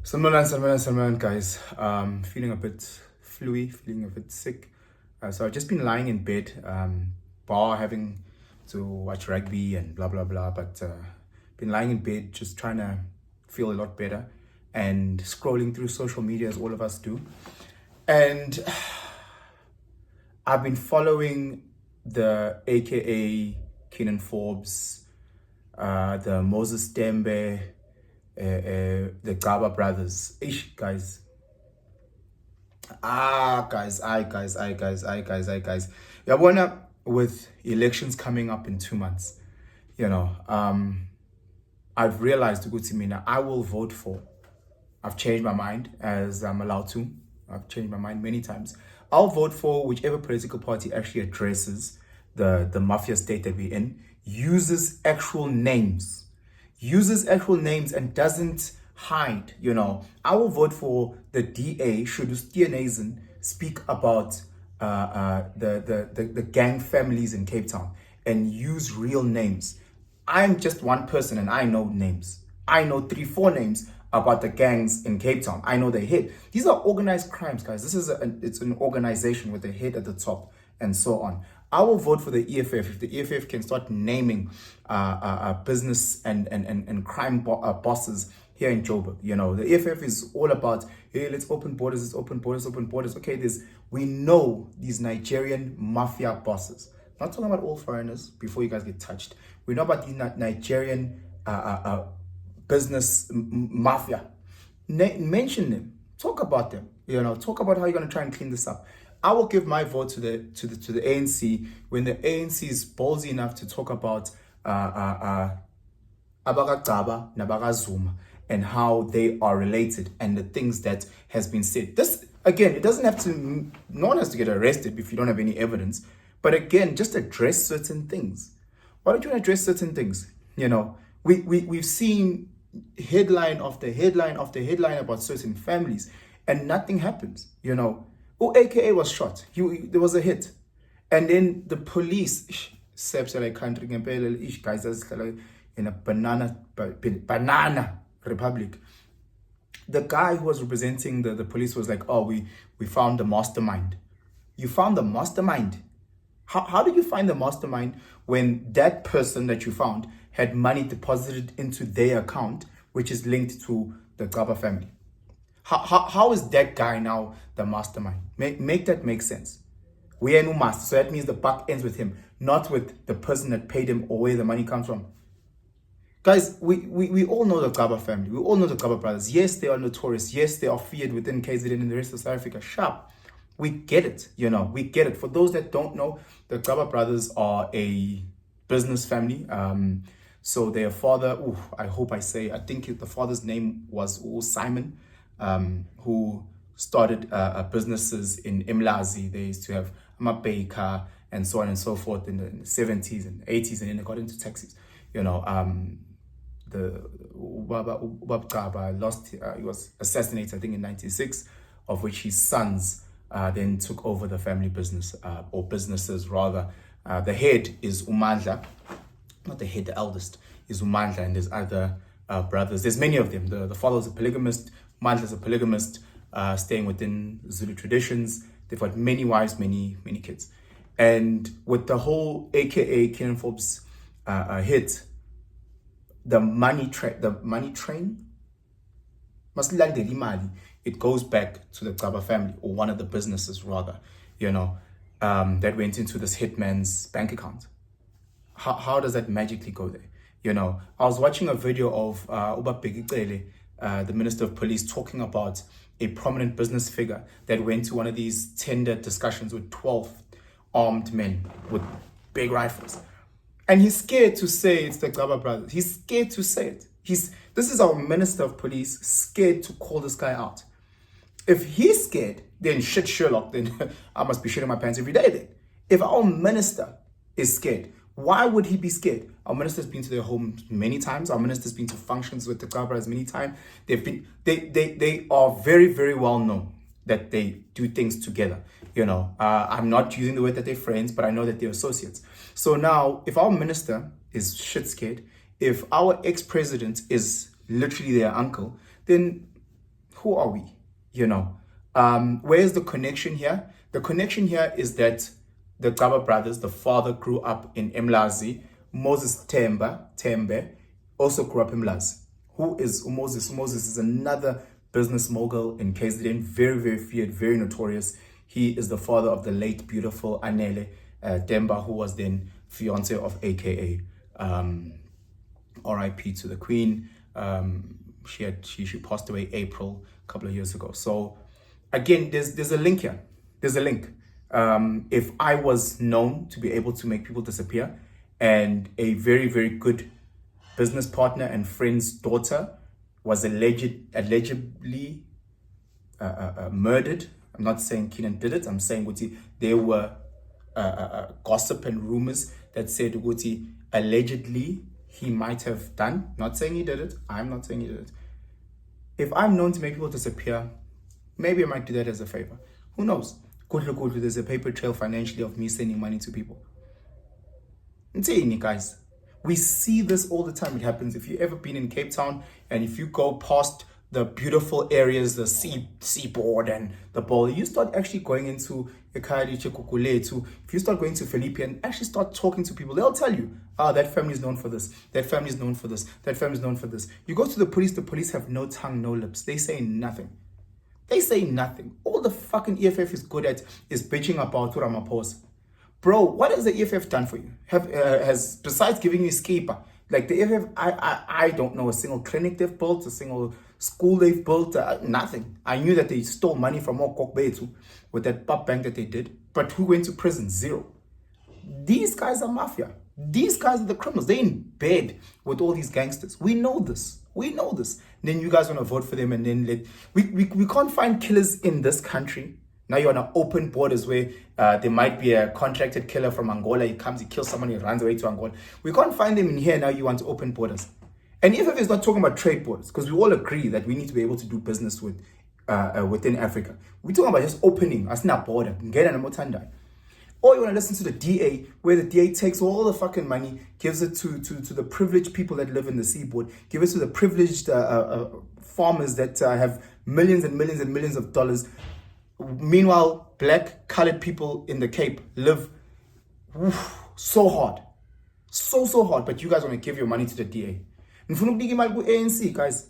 Salman, guys. Feeling a bit fluey, feeling a bit sick. So I've just been lying in bed, bar having to watch rugby and blah blah blah. But been lying in bed, just trying to feel a lot better, and scrolling through social media as all of us do. And I've been following the AKA Kenan Forbes, the Moses Tembe, the Gcaba brothers. Ish, guys. Guys. Yabona, with elections coming up in 2 months, I've realized, ukuthi mina, I will vote for. I've changed my mind as I'm allowed to. I've changed my mind many times. I'll vote for whichever political party actually addresses the mafia state that we're in, uses actual names and doesn't hide. I will vote for the DA should Steenazen speak about the gang families in Cape Town and use real names. I'm just one person and I know names. I know 3-4 names about the gangs in Cape Town. I know their head. These are organized crimes, guys. This is it's an organization with a head at the top and so on. I will vote for the EFF if the EFF can start naming business and crime bosses here in Joburg. The EFF is all about, hey, let's open borders, open borders. Okay, we know these Nigerian mafia bosses. Not talking about all foreigners before you guys get touched. We know about these Nigerian business mafia. Mention them. Talk about them. Talk about how you're gonna try and clean this up. I will give my vote to the ANC when the ANC is ballsy enough to talk about Gcaba Nabaga Zuma and how they are related and the things that has been said. This again, it doesn't have to. No one has to get arrested if you don't have any evidence. But again, just address certain things. Why don't you address certain things? We've seen headline after headline after headline about certain families, and nothing happens. AKA was shot. There was a hit, and then the police, guys, in a banana republic. The guy who was representing the police was like, "Oh, we found the mastermind." You found the mastermind. How did you find the mastermind when that person that you found had money deposited into their account, which is linked to the Gcaba family? How is that guy now the mastermind? Make that make sense. We are no master, so that means the buck ends with him, not with the person that paid him or where the money comes from. Guys, we all know the Gcaba family. We all know the Gcaba brothers. Yes, they are notorious. Yes, they are feared within KZN and the rest of South Africa. Sharp. We get it, we get it. For those that don't know, the Gcaba brothers are a business family. So their father, I think the father's name was Simon, who started businesses in Imlazi. They used to have a baker and so on and so forth in the 70s and 80s, and then they got into taxis. The Ubab Gcaba lost, he was assassinated, I think, in 96, of which his sons then took over the family business, or businesses rather. The head is Umandla, not the head, the eldest is Umandla, and there's other brothers. There's many of them. The father is a polygamist, Umandla's a polygamist, staying within Zulu traditions. They've got many wives, many kids. And with the whole AKA Kenan Forbes hit, the money train, it goes back to the Gcaba family, or one of the businesses rather, that went into this hitman's bank account. How does that magically go there? I was watching a video of Uba Begicele, the Minister of Police, talking about a prominent business figure that went to one of these tender discussions with 12 armed men with big rifles. And he's scared to say it's the Gcaba brothers. He's scared to say it. This is our Minister of Police, scared to call this guy out. If he's scared, then shit Sherlock, then I must be shitting my pants every day then. If our minister is scared, why would he be scared? Our minister's been to their homes many times. Our minister's been to functions with the Gcaba many times. They are very, very well known that they do things together. I'm not using the word that they're friends, but I know that they're associates. So now, if our minister is shit scared, if our ex-president is literally their uncle, then who are we? You know, where's the connection here? The connection here is that the Gcaba brothers, the father grew up in Mlazi. Moses Tembe also grew up in Mlazi. Who is Moses? Moses is another business mogul in KZN, very, very feared, very notorious. He is the father of the late, beautiful Anele Temba, who was then fiance of AKA. RIP to the Queen. She passed away April a couple of years ago. So again, there's a link here. There's a link. If I was known to be able to make people disappear, and a very, very good business partner and friend's daughter was allegedly murdered. I'm not saying Keenan did it. I'm saying there were gossip and rumors that said allegedly he might have done. Not saying he did it. I'm not saying he did it. If I'm known to make people disappear, maybe I might do that as a favor. Who knows? Good, there's a paper trail financially of me sending money to people. I'm saying you guys, we see this all the time. It happens. If you've ever been in Cape Town and if you go past the beautiful areas, the seaboard and the bowl, you start actually going into if you start going to Philippi and actually start talking to people, they'll tell you, that family is known for this, that family is known for this, that family is known for this. You go to the police have no tongue, no lips. They say nothing. They say nothing. All the fucking EFF is good at is bitching about Ramaphosa. Bro, what has the EFF done for you? Has besides giving you Skipper, like the EFF, I don't know a single clinic they've built, a single school they've built, nothing. I knew that they stole money from Okokbetu with that pub bank that they did, but who went to prison? Zero. These guys are mafia. These guys are the criminals. They're in bed with all these gangsters. We know this. We know this. And then you guys want to vote for them and then we can't find killers in this country. Now you're on an open borders where there might be a contracted killer from Angola. He comes, he kills someone, he runs away to Angola. We can't find them in here. Now you want open borders. And EFF is not talking about trade borders because we all agree that we need to be able to do business with within Africa. We're talking about just opening us not border. Or you want to listen to the DA, where the DA takes all the fucking money, gives it to the privileged people that live in the seaboard, give it to the privileged farmers that have millions and millions and millions of dollars. Meanwhile, black, colored people in the Cape live so hard. So hard. But you guys want to give your money to the DA. ANC, guys.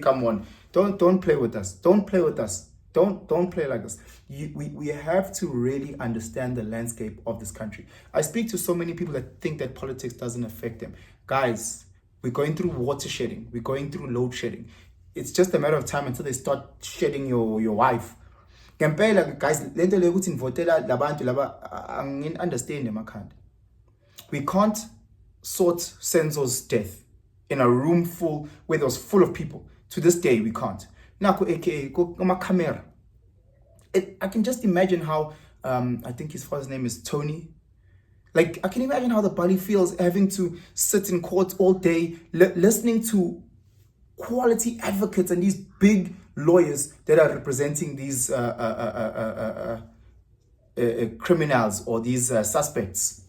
Come on. Don't play with us. Don't play with us. Don't play like this. We have to really understand the landscape of this country. I speak to so many people that think that politics doesn't affect them. Guys, we're going through water shedding. We're going through load shedding. It's just a matter of time until they start shedding your wife. Guys, understand. We can't sort Senzo's death in a room full where there was full of people. To this day, we can't. Now, aka camera. I can just imagine how I think his father's name is Tony. Like, I can imagine how the body feels having to sit in court all day, listening to quality advocates and these big lawyers that are representing these criminals or these suspects.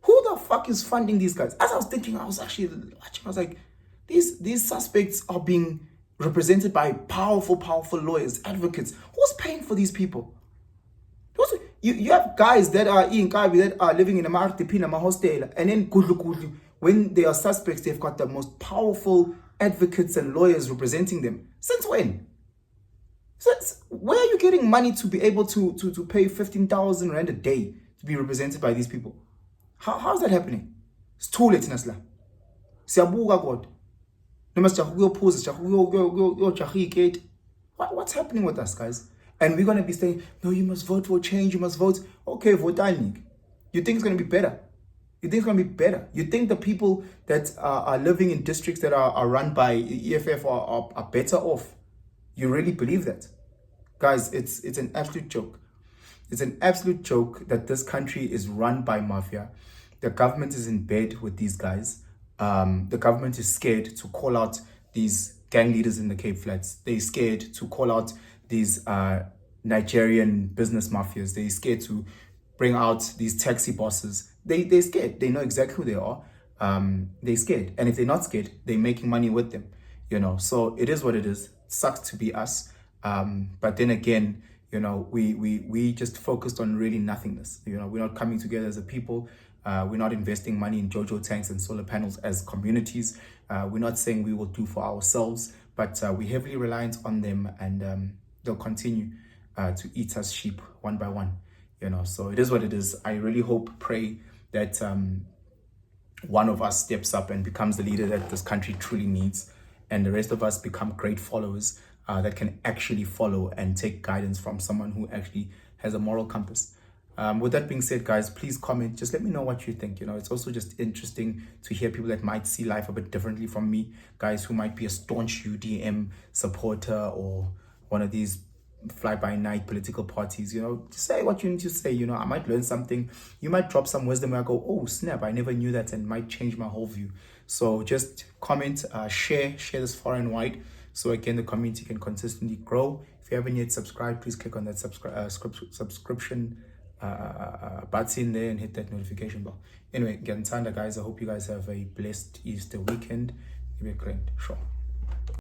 Who the fuck is funding these guys? As I was thinking, I was actually watching, I was like, these suspects are being represented by powerful lawyers, advocates. Who's paying for these people? You have guys that are in Kabi that are living in a Martipina hostel, and then when they are suspects, they've got the most powerful advocates and lawyers representing them. Since when? Where are you getting money to be able to pay 15,000 rand a day to be represented by these people? How is that happening? It's too late, Nasla. Siabuga God. What's happening with us, guys? And we're going to be saying, no, you must vote for change, you must vote. Okay, vote. You think it's going to be better? You think it's going to be better? You think the people that are living in districts that are run by EFF are better off? You really believe that? Guys, it's an absolute joke. It's an absolute joke that this country is run by mafia. The government is in bed with these guys. The government is scared to call out these gang leaders in the Cape Flats. They're scared to call out these Nigerian business mafias. They're scared to bring out these taxi bosses. They're scared. They know exactly who they are. They're scared. And if they're not scared, they're making money with them. So it is what it is. It sucks to be us. But then again, we just focused on really nothingness. We're not coming together as a people. We're not investing money in Jojo tanks and solar panels as communities. We're not saying we will do for ourselves, but we're heavily reliant on them, and they'll continue to eat us sheep one by one. So it is what it is. I really hope, pray that one of us steps up and becomes the leader that this country truly needs, and the rest of us become great followers that can actually follow and take guidance from someone who actually has a moral compass. With that being said, guys, please comment. Just let me know what you think. It's also just interesting to hear people that might see life a bit differently from me, guys who might be a staunch UDM supporter or one of these fly-by-night political parties. Just say what you need to say. I might learn something. You might drop some wisdom where I go, oh snap, I never knew that, and might change my whole view. So just comment, share this far and wide, so again the community can consistently grow. If you haven't yet subscribed, please click on that subscription button there and hit that notification bell. Anyway, get guys, I hope you guys have a blessed Easter weekend. Give it a grand. Sure.